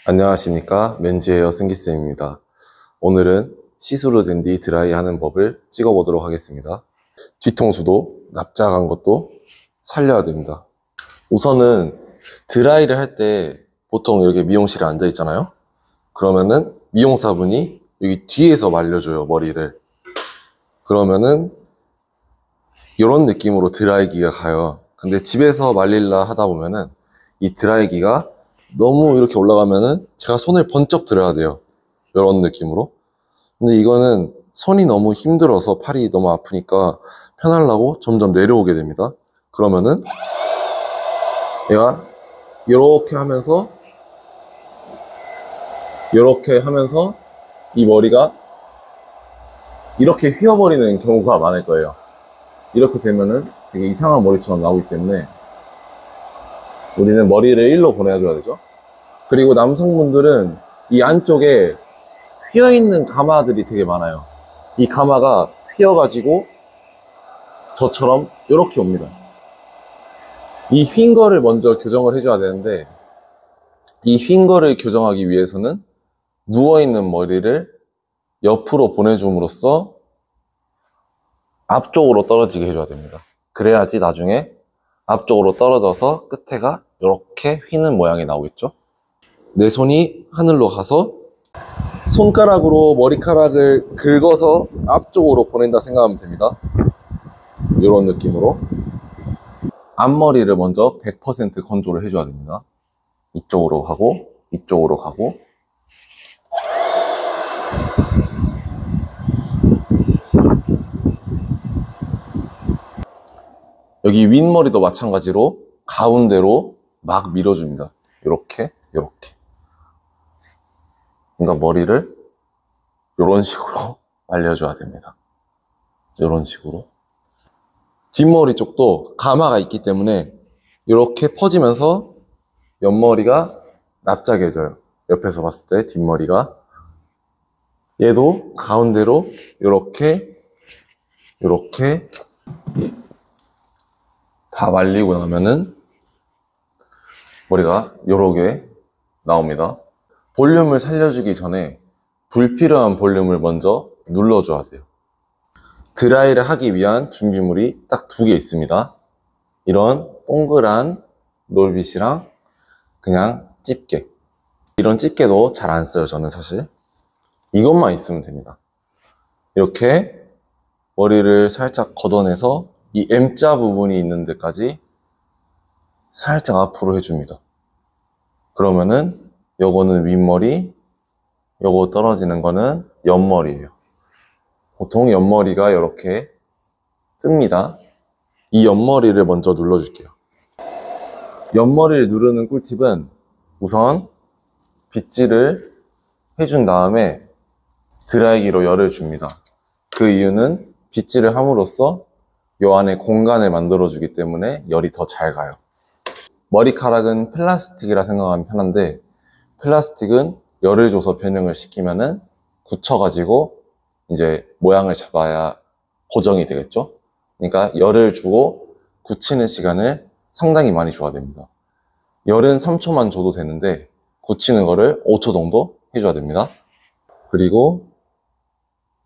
안녕하십니까, 맨즈헤어 승기쌤입니다. 오늘은 시스루 된 뒤 드라이 하는 법을 찍어보도록 하겠습니다. 뒤통수도 납작한 것도 살려야 됩니다. 우선은 드라이를 할 때 보통 여기 미용실에 앉아 있잖아요. 그러면은 미용사분이 여기 뒤에서 말려줘요, 머리를. 그러면은 이런 느낌으로 드라이기가 가요. 근데 집에서 말릴라 하다 보면은 이 드라이기가 너무 이렇게 올라가면은 제가 손을 번쩍 들어야 돼요. 이런 느낌으로. 근데 이거는 손이 너무 힘들어서 팔이 너무 아프니까 편하려고 점점 내려오게 됩니다. 그러면은 얘가 이렇게 하면서 이 머리가 이렇게 휘어버리는 경우가 많을 거예요. 이렇게 되면은 되게 이상한 머리처럼 나오기 때문에 우리는 머리를 일로 보내줘야 되죠. 그리고 남성분들은 이 안쪽에 휘어있는 가마들이 되게 많아요. 이 가마가 휘어가지고 저처럼 이렇게 옵니다. 이 휜 거를 먼저 교정을 해줘야 되는데, 이 휜 거를 교정하기 위해서는 누워있는 머리를 옆으로 보내줌으로써 앞쪽으로 떨어지게 해줘야 됩니다. 그래야지 나중에 앞쪽으로 떨어져서 끝에가 이렇게 휘는 모양이 나오겠죠. 내 손이 하늘로 가서 손가락으로 머리카락을 긁어서 앞쪽으로 보낸다 생각하면 됩니다. 이런 느낌으로 앞머리를 먼저 100% 건조를 해줘야 됩니다. 이쪽으로 가고 이쪽으로 가고, 여기 윗머리도 마찬가지로 가운데로 막 밀어줍니다. 이렇게. 그러니까 머리를 이런 식으로 말려줘야 됩니다. 이런 식으로. 뒷머리 쪽도 가마가 있기 때문에 이렇게 퍼지면서 옆머리가 납작해져요. 옆에서 봤을 때 뒷머리가. 얘도 가운데로 이렇게 다 말리고 나면은 머리가 요렇게 나옵니다. 볼륨을 살려주기 전에 불필요한 볼륨을 먼저 눌러줘야 돼요. 드라이를 하기 위한 준비물이 딱 2개 있습니다. 이런 동그란 롤빗이랑 그냥 집게. 이런 집게도 잘 안 써요, 저는 사실. 이것만 있으면 됩니다. 이렇게 머리를 살짝 걷어내서 이 M자 부분이 있는 데까지 살짝 앞으로 해줍니다. 그러면은 요거는 윗머리, 요거 떨어지는 거는 옆머리예요. 보통 옆머리가 이렇게 뜹니다. 이 옆머리를 먼저 눌러줄게요. 옆머리를 누르는 꿀팁은 우선 빗질을 해준 다음에 드라이기로 열을 줍니다. 그 이유는 빗질을 함으로써 요 안에 공간을 만들어주기 때문에 열이 더 잘 가요. 머리카락은 플라스틱이라 생각하면 편한데, 플라스틱은 열을 줘서 변형을 시키면은 굳혀가지고 이제 모양을 잡아야 고정이 되겠죠. 그러니까 열을 주고 굳히는 시간을 상당히 많이 줘야 됩니다. 열은 3초만 줘도 되는데 굳히는 거를 5초 정도 해줘야 됩니다. 그리고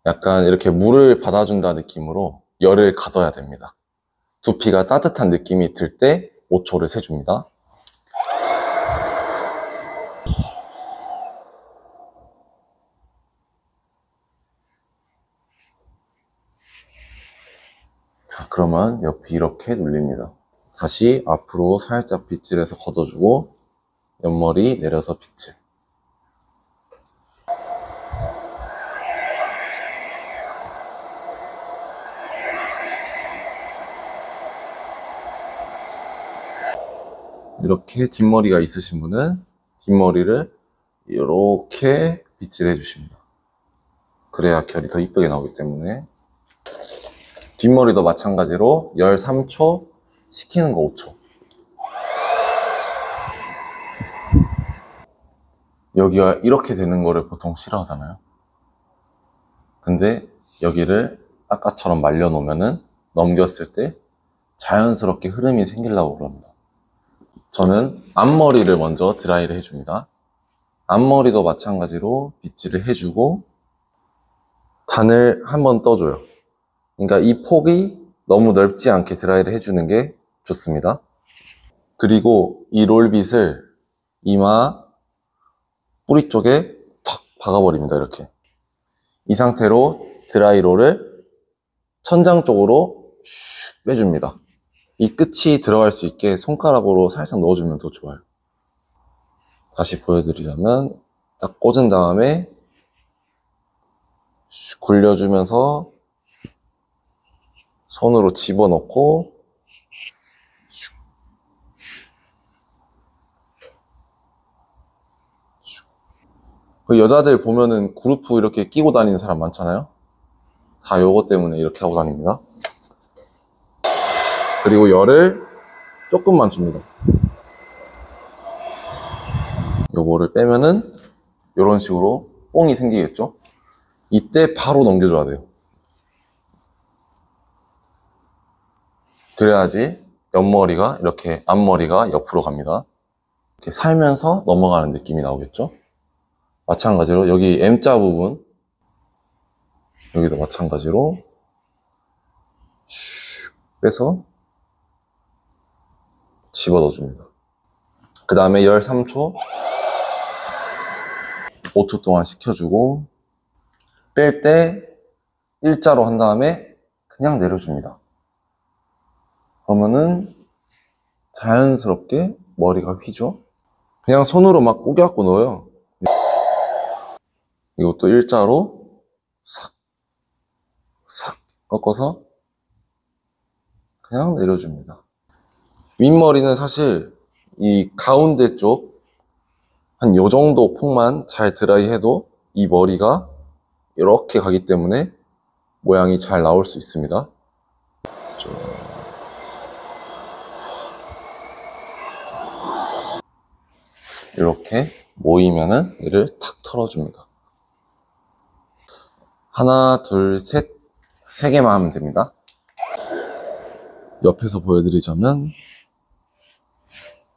약간 이렇게 물을 받아준다 느낌으로 열을 가둬야 됩니다. 두피가 따뜻한 느낌이 들 때 5초를 세줍니다. 자, 그러면 옆이 이렇게 눌립니다. 다시 앞으로 살짝 빗질해서 걷어주고 옆머리 내려서 빗질. 이렇게 뒷머리가 있으신 분은 뒷머리를 이렇게 빗질해 주십니다. 그래야 결이 더 이쁘게 나오기 때문에. 뒷머리도 마찬가지로 열 3초, 식히는 거 5초. 여기가 이렇게 되는 거를 보통 싫어하잖아요. 근데 여기를 아까처럼 말려놓으면은 넘겼을 때 자연스럽게 흐름이 생기려고 그럽니다. 저는 앞머리를 먼저 드라이를 해줍니다. 앞머리도 마찬가지로 빗질을 해주고 단을 한번 떠줘요. 그러니까 이 폭이 너무 넓지 않게 드라이를 해주는 게 좋습니다. 그리고 이 롤빗을 이마 뿌리 쪽에 턱 박아버립니다. 이렇게. 이 상태로 드라이롤을 천장 쪽으로 슉 빼줍니다. 이 끝이 들어갈 수 있게 손가락으로 살짝 넣어주면 더 좋아요. 다시 보여드리자면 딱 꽂은 다음에 슉 굴려주면서 손으로 집어넣고 슉. 슉. 여자들 보면은 그루프 이렇게 끼고 다니는 사람 많잖아요. 다 요거 때문에 이렇게 하고 다닙니다. 그리고 열을 조금만 줍니다. 요거를 빼면은 이런 식으로 뽕이 생기겠죠? 이때 바로 넘겨줘야 돼요. 그래야지 옆머리가 이렇게 앞머리가 옆으로 갑니다. 이렇게 살면서 넘어가는 느낌이 나오겠죠? 마찬가지로 여기 M자 부분 여기도 마찬가지로 슉 빼서 집어넣어줍니다. 그 다음에 열 3초 5초 동안 식혀주고 뺄 때 일자로 한 다음에 그냥 내려줍니다. 그러면은 자연스럽게 머리가 휘죠. 그냥 손으로 막 꾸겨갖고 넣어요. 이것도 일자로 싹 꺾어서 그냥 내려줍니다. 윗머리는 사실 이 가운데 쪽 한 요 정도 폭만 잘 드라이 해도 이 머리가 이렇게 가기 때문에 모양이 잘 나올 수 있습니다. 이렇게 모이면은 얘를 탁 털어줍니다. 하나, 둘, 셋, 세 개만 하면 됩니다. 옆에서 보여드리자면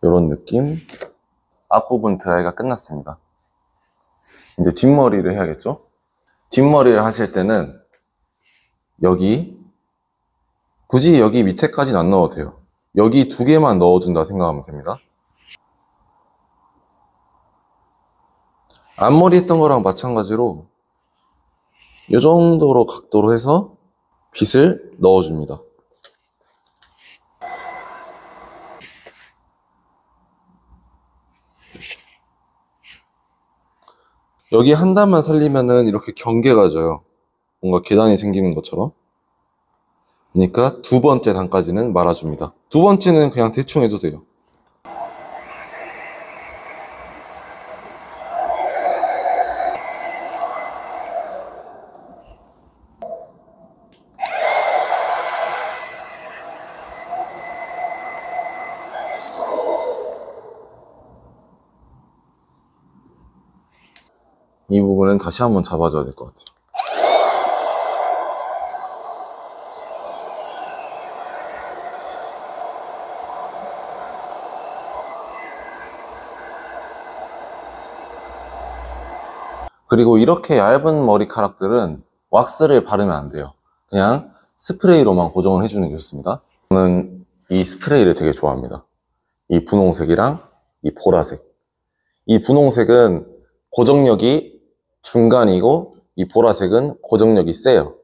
이런 느낌. 앞부분 드라이가 끝났습니다. 이제 뒷머리를 해야겠죠? 뒷머리를 하실 때는 여기 굳이 여기 밑에까지는 안 넣어도 돼요. 여기 두 개만 넣어준다 생각하면 됩니다. 앞머리 했던 거랑 마찬가지로 이 정도로 각도로 해서 빗을 넣어줍니다. 여기 한 단만 살리면은 이렇게 경계가 져요. 뭔가 계단이 생기는 것처럼. 그러니까 두 번째 단까지는 말아줍니다. 두 번째는 그냥 대충 해도 돼요. 이 부분은 다시 한번 잡아줘야 될 것 같아요. 그리고 이렇게 얇은 머리카락들은 왁스를 바르면 안 돼요. 그냥 스프레이로만 고정을 해주는 게 좋습니다. 저는 이 스프레이를 되게 좋아합니다. 이 분홍색이랑 이 보라색. 이 분홍색은 고정력이 중간이고 이 보라색은 고정력이 세요.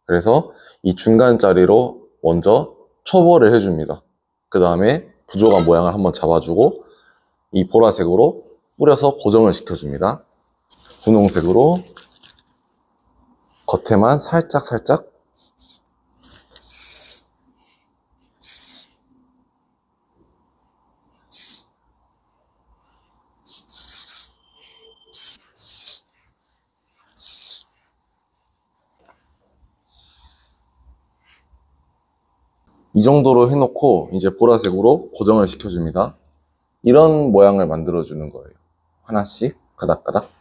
그래서 이 중간짜리로 먼저 초벌을 해줍니다. 그 다음에 부족한 모양을 한번 잡아주고 이 보라색으로 뿌려서 고정을 시켜줍니다. 분홍색으로 겉에만 살짝 이 정도로 해놓고 이제 보라색으로 고정을 시켜줍니다. 이런 모양을 만들어주는 거예요. 하나씩 가닥가닥.